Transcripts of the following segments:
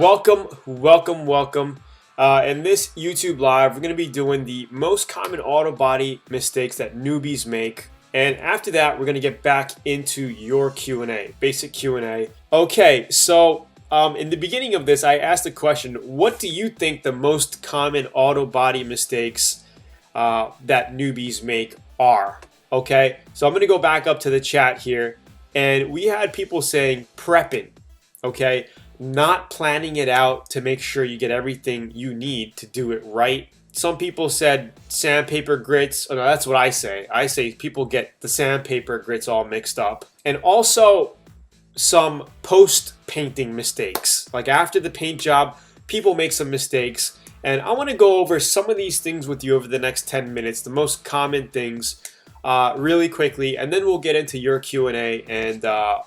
Welcome. In this YouTube live, we're going to be doing the most common auto body mistakes that newbies make. And after that, we're going to get back into your Q&A, basic Q&A. Okay, so in the beginning of this, I asked the question, what do you think the most common auto body mistakes that newbies make are? Okay, so I'm going to go back up to the chat here. And we had people saying prepping, okay? Not planning it out to make sure you get everything you need to do it right. Some people said sandpaper grits. Oh, no, that's what I say. I say people get the sandpaper grits all mixed up. And also some post-painting mistakes. Like after the paint job, people make some mistakes. And I want to go over some of these things with you over the next 10 minutes, the most common things really quickly, and then we'll get into your Q&A, and I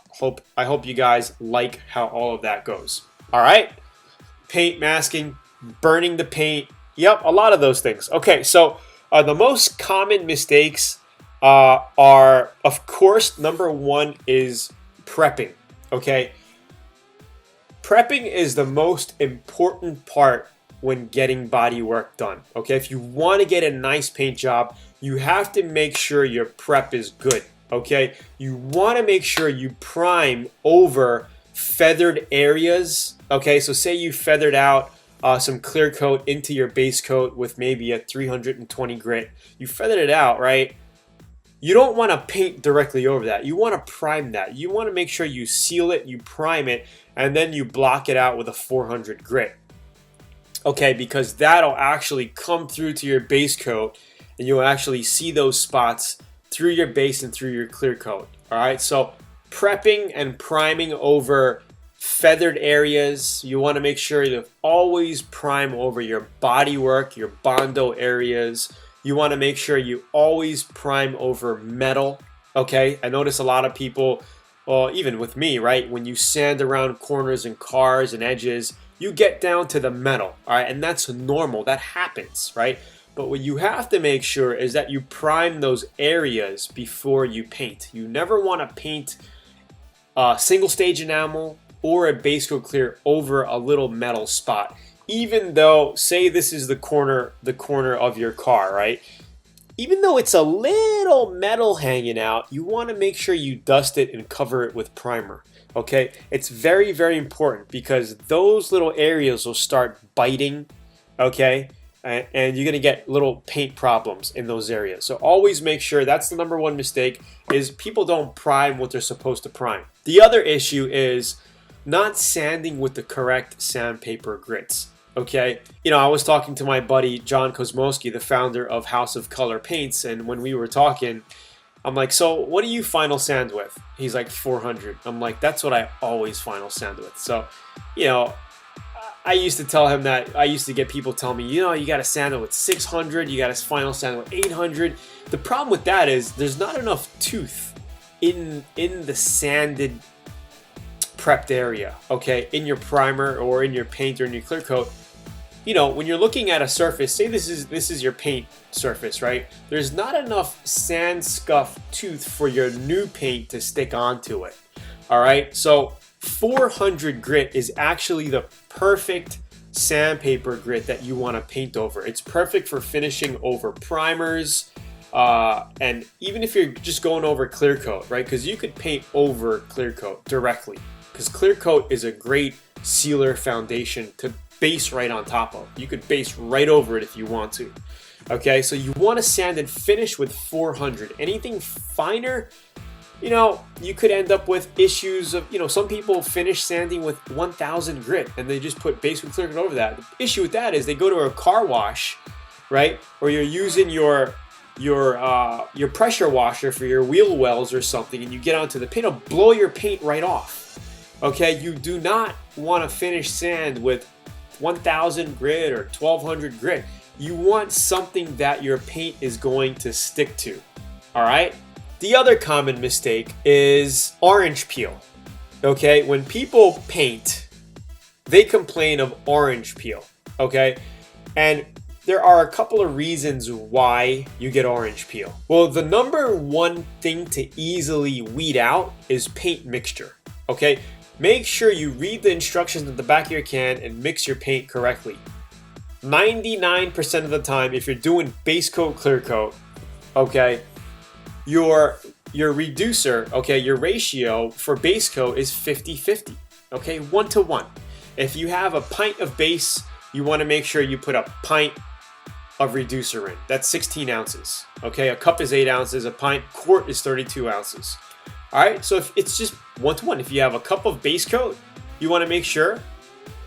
hope you guys like how all of that goes. All right, paint masking, burning the paint, yep, a lot of those things. Okay, so the most common mistakes are, of course, number one is prepping. Okay, prepping is the most important part when getting body work done. Okay, if you want to get a nice paint job, you have to make sure your prep is good. Okay, you want to make sure you prime over feathered areas. Okay, so say you feathered out some clear coat into your base coat with maybe a 320 grit. You feathered it out, right? You don't want to paint directly over that. You want to prime that. You want to make sure you seal it, you prime it, and then you block it out with a 400 grit. Okay, because that'll actually come through to your base coat, and you'll actually see those spots through your base and through your clear coat. All right, so prepping and priming over feathered areas. You want to make sure you always prime over your body work, your bondo areas. You want to make sure you always prime over metal. Okay, I notice a lot of people, well, even with me, right? When you sand around corners and cars and edges, you get down to the metal, all right? And that's normal, that happens, right? But what you have to make sure is that you prime those areas before you paint. You never want to paint a single stage enamel or a base coat clear over a little metal spot. Even though, say this is the corner of your car, right? Even though it's a little metal hanging out, you want to make sure you dust it and cover it with primer. Okay, it's very, very important because those little areas will start biting, okay, and you're going to get little paint problems in those areas. So always make sure, that's the number one mistake, is people don't prime what they're supposed to prime. The other issue is not sanding with the correct sandpaper grits. Okay, you know, I was talking to my buddy John Kosmowski, the founder of House of Color Paints, and when we were talking, I'm like, so what do you final sand with? He's like 400. I'm like, that's what I always final sand with. So, you know, I used to tell him that, I used to get people tell me, you know, you got to sand it with 600, you got to final sand with 800. The problem with that is there's not enough tooth in the sanded prepped area, okay, in your primer or in your paint or in your clear coat. You know, when you're looking at a surface, say this is your paint surface, right? There's not enough sand scuff tooth for your new paint to stick onto it. All right, so 400 grit is actually the perfect sandpaper grit that you want to paint over. It's perfect for finishing over primers, and even if you're just going over clear coat, right? Because you could paint over clear coat directly, because clear coat is a great sealer foundation to base right on top of. You could base right over it if you want to. Okay, so you want to sand and finish with 400. Anything finer, you know, you could end up with issues of, you know, some people finish sanding with 1000 grit and they just put base with clear coat over that. The issue with that is they go to a car wash, right? Or you're using your pressure washer for your wheel wells or something, and you get onto the paint, it'll blow your paint right off. Okay, you do not want to finish sand with 1000 grit or 1200 grit. You want something that your paint is going to stick to. All right. The other common mistake is orange peel. Okay, when people paint, they complain of orange peel. Okay, and there are a couple of reasons why you get orange peel. Well, the number one thing to easily weed out is paint mixture. Okay, make sure you read the instructions at the back of your can and mix your paint correctly. 99% of the time, if you're doing base coat, clear coat, okay, your reducer, okay, your ratio for base coat is 50-50, okay, 1-to-1. If you have a pint of base, you want to make sure you put a pint of reducer in. That's 16 ounces, okay? A cup is 8 ounces, a quart is 32 ounces. All right, so if it's just 1-to-1. If you have a cup of base coat, you want to make sure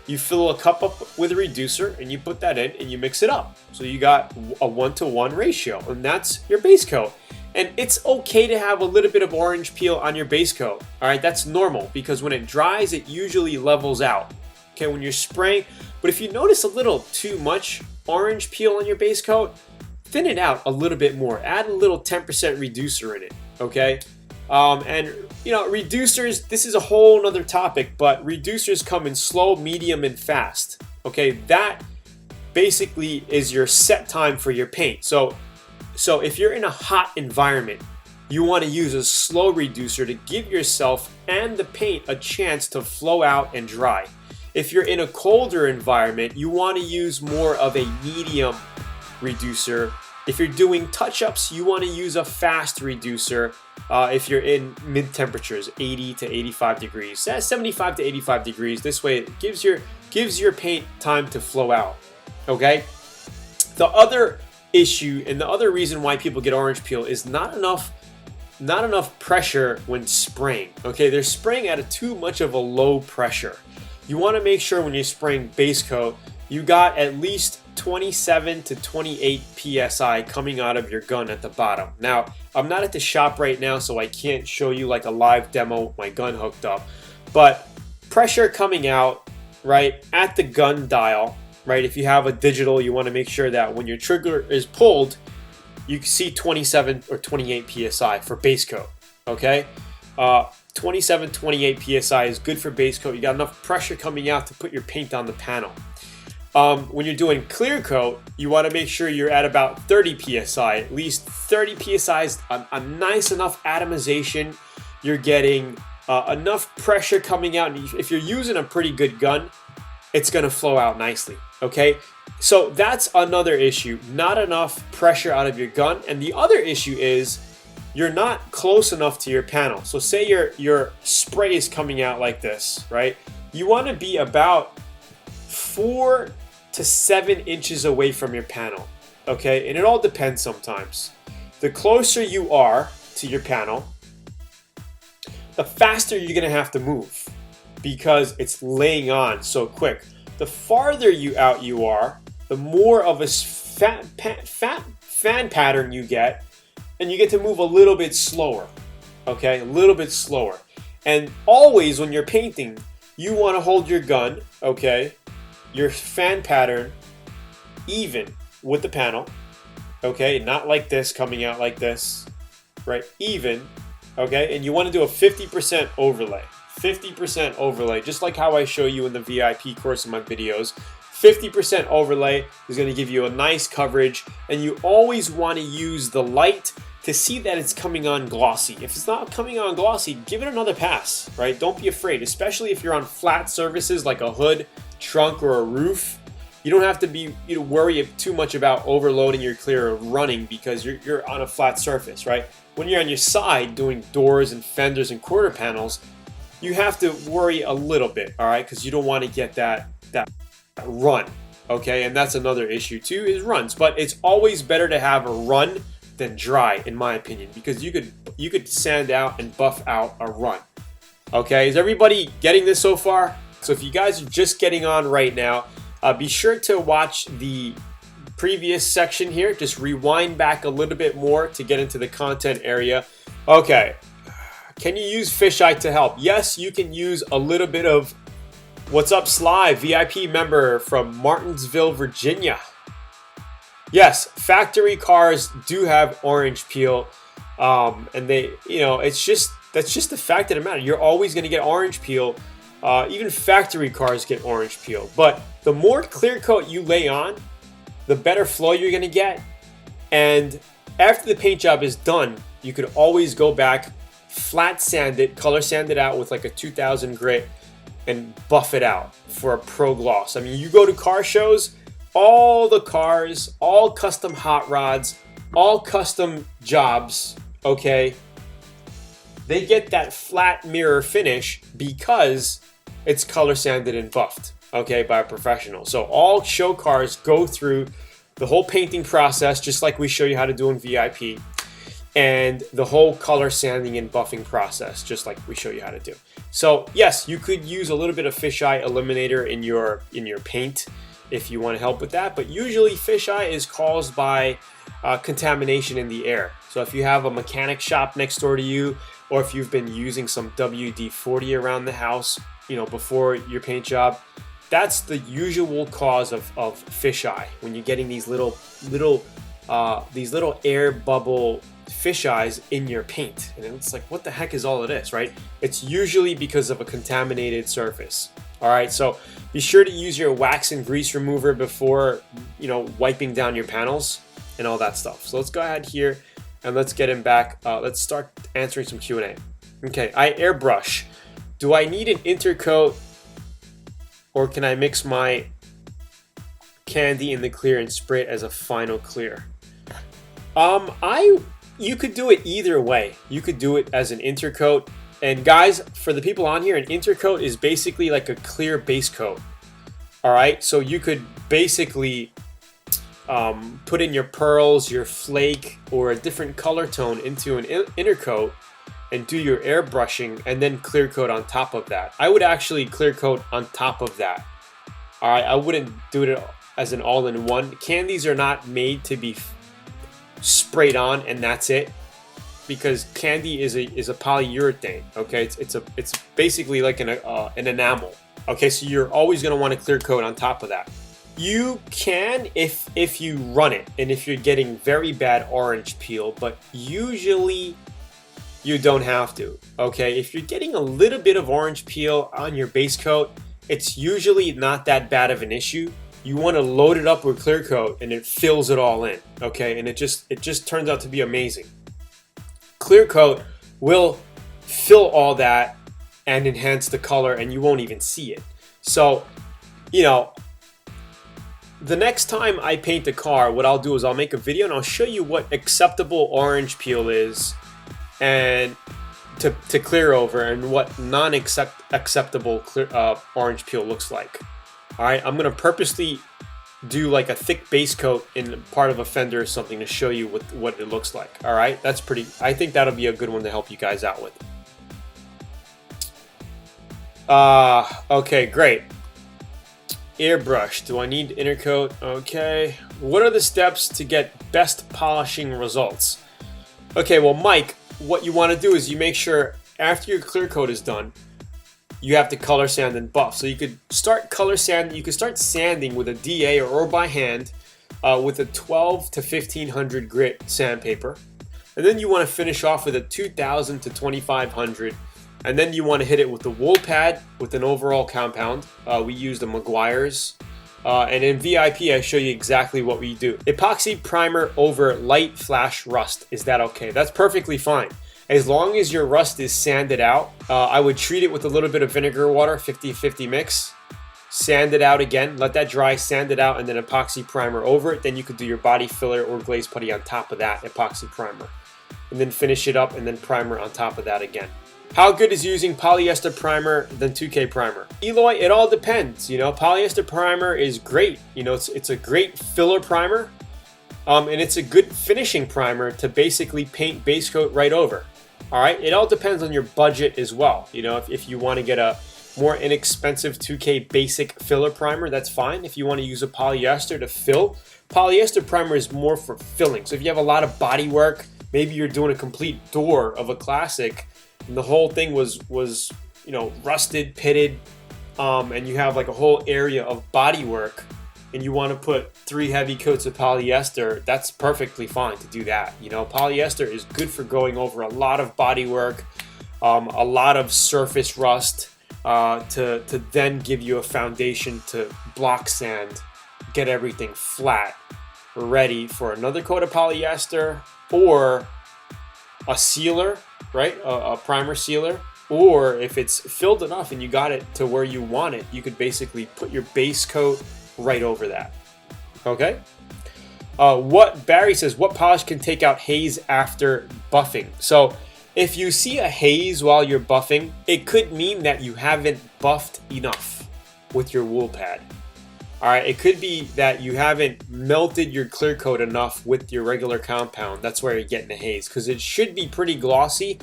you fill a cup up with a reducer and you put that in and you mix it up. So you got a 1-to-1 ratio, and that's your base coat. And it's okay to have a little bit of orange peel on your base coat. All right, that's normal because when it dries, it usually levels out. Okay, when you're spraying, but if you notice a little too much orange peel on your base coat, thin it out a little bit more. Add a little 10% reducer in it, okay? And you know, reducers, this is a whole nother topic, but reducers come in slow, medium, and fast. Okay, that basically is your set time for your paint. So if you're in a hot environment, you want to use a slow reducer to give yourself and the paint a chance to flow out and dry. If you're in a colder environment, you want to use more of a medium reducer. If you're doing touch-ups, you want to use a fast reducer. If you're in mid-temperatures, 80 to 85 degrees, 75 to 85 degrees. This way, it gives your paint time to flow out. Okay. The other issue and the other reason why people get orange peel is not enough pressure when spraying. Okay, they're spraying at too much of a low pressure. You want to make sure when you're spraying base coat, you got at least 27 to 28 psi coming out of your gun at the bottom. Now, I'm not at the shop right now, so I can't show you like a live demo with my gun hooked up. But pressure coming out, right, at the gun dial, right, if you have a digital, you want to make sure that when your trigger is pulled, you can see 27 or 28 psi for base coat, okay? 27, 28 psi is good for base coat. You got enough pressure coming out to put your paint on the panel. When you're doing clear coat, you want to make sure you're at about 30 psi. At least 30 psi is a nice enough atomization. You're getting enough pressure coming out. And if you're using a pretty good gun, it's going to flow out nicely, okay? So that's another issue. Not enough pressure out of your gun. And the other issue is you're not close enough to your panel. So say your spray is coming out like this, right? You want to be about 4 to 7 inches away from your panel, okay? And it all depends sometimes. The closer you are to your panel, the faster you're going to have to move because it's laying on so quick. The farther out you are, the more of a fan pattern you get, and you get to move a little bit slower, okay? A little bit slower. And always when you're painting, you want to hold your gun, okay, your fan pattern even with the panel, okay? Not like this, coming out like this, right? Even, okay? And you want to do a 50% overlay. 50% overlay, just like how I show you in the VIP course in my videos. 50% overlay is going to give you a nice coverage, and you always want to use the light to see that it's coming on glossy. If it's not coming on glossy, give it another pass, right? Don't be afraid, especially if you're on flat surfaces like a hood, trunk, or a roof. You don't have to worry too much about overloading your clear or running because you're on a flat surface, right? When you're on your side doing doors and fenders and quarter panels, you have to worry a little bit, all right? Because you don't want to get that run, okay? And that's another issue too, is runs. But it's always better to have a run than dry, in my opinion, because you could sand out and buff out a run. Okay, is everybody getting this so far? So if you guys are just getting on right now, be sure to watch the previous section here. Just rewind back a little bit more to get into the content area. Okay, can you use fisheye to help? Yes, you can use a little bit of What's Up Sly, VIP member from Martinsville, Virginia. Yes, factory cars do have orange peel, and they, that's just the fact of the matter. You're always going to get orange peel. Even factory cars get orange peel. But the more clear coat you lay on, the better flow you're going to get. And after the paint job is done, you could always go back, flat sand it, color sand it out with like a 2000 grit, and buff it out for a pro gloss. I mean, you go to car shows, all the cars, all custom hot rods, all custom jobs, okay, they get that flat mirror finish because it's color sanded and buffed, okay, by a professional. So all show cars go through the whole painting process, just like we show you how to do in VIP, and the whole color sanding and buffing process, just like we show you how to do. So yes, you could use a little bit of fisheye eliminator in your paint if you want to help with that, but usually fisheye is caused by contamination in the air. So if you have a mechanic shop next door to you, or if you've been using some WD-40 around the house, you know, before your paint job, that's the usual cause of fisheye. When you're getting these little air bubble fisheyes in your paint, and it's like, what the heck is all of this, right? It's usually because of a contaminated surface. All right, so be sure to use your wax and grease remover before, you know, wiping down your panels and all that stuff. So let's go ahead here and let's get him back. Let's start answering some Q&A. Okay, I airbrush. Do I need an intercoat, or can I mix my candy in the clear and spray it as a final clear? You could do it either way. You could do it as an intercoat. And guys, for the people on here, an intercoat is basically like a clear base coat. All right, so you could basically put in your pearls, your flake, or a different color tone into an intercoat and do your airbrushing and then clear coat on top of that. I would actually clear coat on top of that. All right, I wouldn't do it as an all-in-one. Candies are not made to be sprayed on and that's it, because candy is a polyurethane. Okay, it's basically like an enamel. Okay, so you're always going to want to clear coat on top of that. You can if you run it and if you're getting very bad orange peel, but usually you don't have to. Okay, if you're getting a little bit of orange peel on your base coat, it's usually not that bad of an issue. You want to load it up with clear coat and it fills it all in. Okay, and it just turns out to be amazing. Clear coat will fill all that and enhance the color, and you won't even see it. So, you know, the next time I paint a car, what I'll do is I'll make a video and I'll show you what acceptable orange peel is and to clear over, and what non-acceptable orange peel looks like. All right, I'm gonna purposely do like a thick base coat in part of a fender or something to show you what it looks like. All right, I think that'll be a good one to help you guys out with. Okay, great. Airbrush, do I need intercoat? Okay, what are the steps to get best polishing results? Okay, well, Mike, what you want to do is you make sure after your clear coat is done, you have to color sand and buff. So you could start color sanding. You could start sanding with a DA or by hand with a 12 to 1500 grit sandpaper, and then you want to finish off with a 2000 to 2500, and then you want to hit it with the wool pad with an overall compound. We use the Meguiar's, and in VIP I show you exactly what we do. Epoxy primer over light flash rust. Is that okay? That's perfectly fine. As long as your rust is sanded out, I would treat it with a little bit of vinegar water, 50-50 mix. Sand it out again, let that dry, sand it out, and then epoxy primer over it. Then you could do your body filler or glaze putty on top of that epoxy primer. And then finish it up and then primer on top of that again. How good is using polyester primer than 2K primer? Eloy, it all depends. You know, polyester primer is great. You know, it's a great filler primer. And it's a good finishing primer to basically paint base coat right over. All right, it all depends on your budget as well. You know, if you want to get a more inexpensive 2K basic filler primer, that's fine. If you want to use a polyester to fill, polyester primer is more for filling. So if you have a lot of body work, maybe you're doing a complete door of a classic, and the whole thing was you know, rusted, pitted, and you have like a whole area of body work, and you want to put 3 heavy coats of polyester, that's perfectly fine to do that. You know, polyester is good for going over a lot of body work, a lot of surface rust, to then give you a foundation to block sand, get everything flat, ready for another coat of polyester or a sealer, right? A primer sealer, or if it's filled enough and you got it to where you want it, you could basically put your base coat right over that. Okay? What Barry says, what polish can take out haze after buffing? So if you see a haze while you're buffing, it could mean that you haven't buffed enough with your wool pad. All right, it could be that you haven't melted your clear coat enough with your regular compound. That's where you're getting the haze, because it should be pretty glossy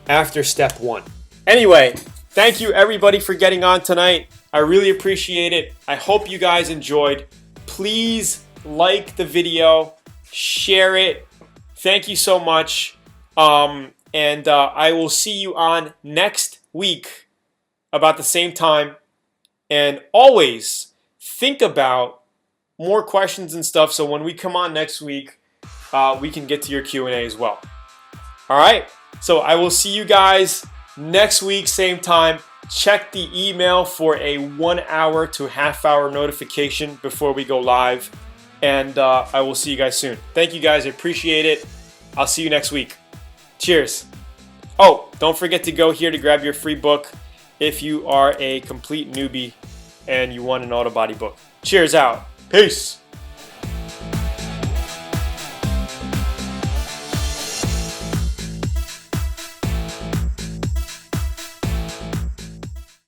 after step 1. Anyway, thank you everybody for getting on tonight. I really appreciate it. I hope you guys enjoyed. Please like the video, share it. Thank you so much. And I will see you on next week about the same time. And always think about more questions and stuff, so when we come on next week, we can get to your Q&A as well. All right, so I will see you guys next week, same time. Check the email for a 1 hour to half hour notification before we go live. And I will see you guys soon. Thank you guys, I appreciate it. I'll see you next week. Cheers. Oh, don't forget to go here to grab your free book if you are a complete newbie and you want an auto body book. Cheers out. Peace.